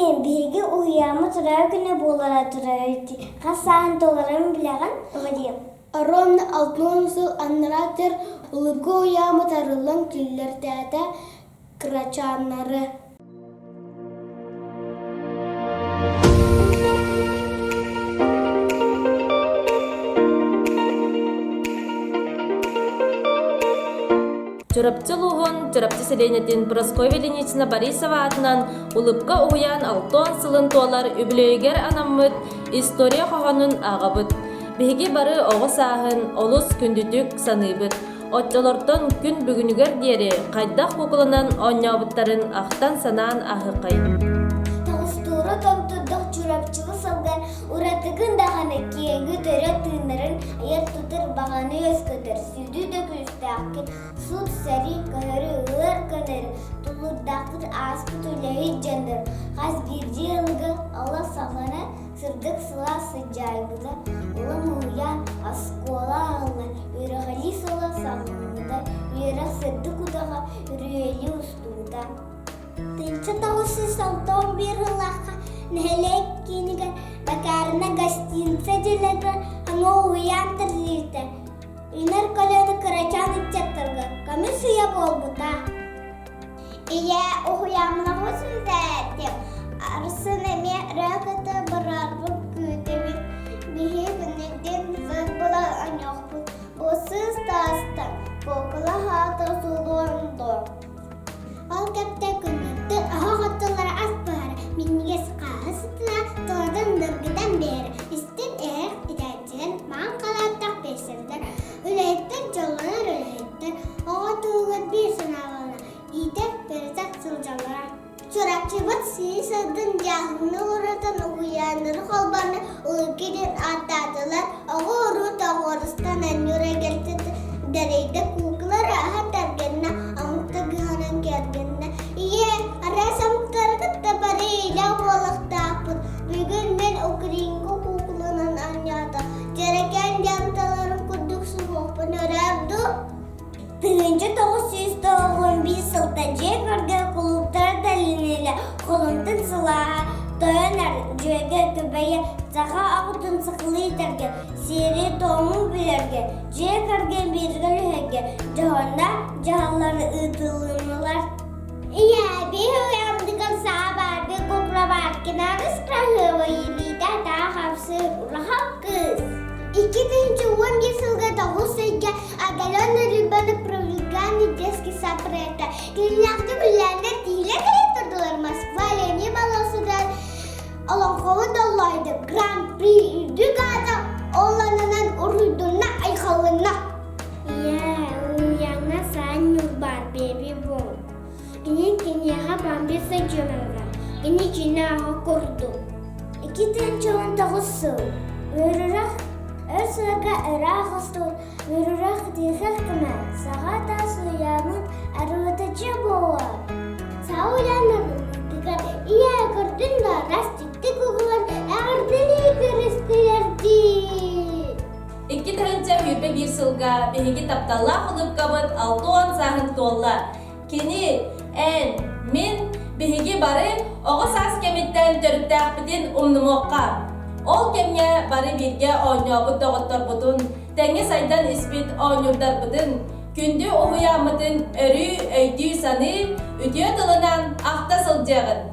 Итин биги уяма турар күне болара турар ити. Хасан долларын билеген вадим. Ромна алтын сыл анратер улыбга уяма тарылын киллердәдә крачаннары. Чурапчылуғын, чурапчы селенетін Прасковья Ильинична Борисова атынан улыбка уян алтон сылын туалар үбілейгер анаммыт история қоғанын ағабыт. Беги бары оғыс ағын, олыс күндүтүк саныбыт. Отчалортон күн бүгінігер дері қайдақ кукулынан онябыттарын ақтан санаан ағықай. Тағыстуыры томтудық чурапчылы салған уратығын дағаны кейінгі төрі тыынарын аяр тұтыр бағаны өскөтір. Сүді дөкілісті ақын суд сәрі көрі ұлар көнері тұлырдақыр аспы төләйі жандыр. Қаз бірде ылғы алла сағана сырдық сыла сыджайғыда. Улым ұян аскола алла үріғали сола сағынында үйері сырдық ұдаға үріелі ұстуыда. Тынча таусы салтон bir ылаққа нәлек кенігін бакарына гостиница желеді аңа уян тірлейді. Үйнер көлені кырачан үтчеттіргі, көмі сұя болбыта. Ие уямына ғосында әттем. Арсын әме рәкіті бұрарбы күдемін. Бейе күнінден зыр бұла анық бұл. Бұсыз тастан, бұқыла хаты сұлуынды. Ал кәпті күнінті ағаттылар аспары. Меніге сықағысытына тұладың дұргыдан бері. Істен әрік идәтчілер маң қалаттақ бесірдір. Үләйттір жолғанар үләйттір. Оға туылғыт бір сынағына. Идәк берізақ сылжалара. Чурапчыбыт сүйі сылдың жағыны ұратын ұғыяныр қолбаны ұлыкеден аттадылар. Оға ұру тағырыстан әнюра келтеді. Дәрейді куқылар аға тәргеніне амықты ғанан кергеніне. Ие, арас амықтары күтті бары ейлі олықтақпын. Бүгін мен ұқырингі куқылынан аньяды. Жерекен жанталарын күрдік сұғықпын өрәрді. Тыңынчы 991 сылта жекерге құлыптар дәлінелі құлынтын сылаға тойонар жөге көбәйе заға ағытын сықылы етерге сері тоңын білерге жекерге бергілі өге жоғында жағалары ұтылынылар. Ия, бей ұямдығын саға барды көпіра бар кенарыс прахығы елейді да қапсы ұрахап қыз. 2011 жылға 9 сайға Агалена Рыбаны провелганы детский сад проекта. Клиняқты біләндер тиілі тұрдылар Москва Лени баласыдан Аланқовы даллайды. Гран-при үрдік адам оланынан ұрыдына айқалына. Ия, ұяңна саңыз бар бебі бұл. Гіне кенеға бамбеса жөмірға. Гіне жіне аға көрді. 2019 сыл. Өрірақ Өрсілігі үрақ ұстыл, өрірақ дейхіл кіме, сағата сұянын әрудычы болар. Сауяныр дұғыр, ие көрдің да растикті күгілер әғірділі көрістілерді. 2021 сылға беги тапталла құлып қабыт 6-10 сағын толла. Кені, мен беги бары оғыз ас кеметтен түрікті ақпытын ұмнымоққа. Ол кемге бары бірге ойнабыт тоғыттар бұдын, тәңе сайдан іспет ойнырдар бұдын, күнді оғыямытын өрі өйді саны үтіе тылынан ақта сылжағын.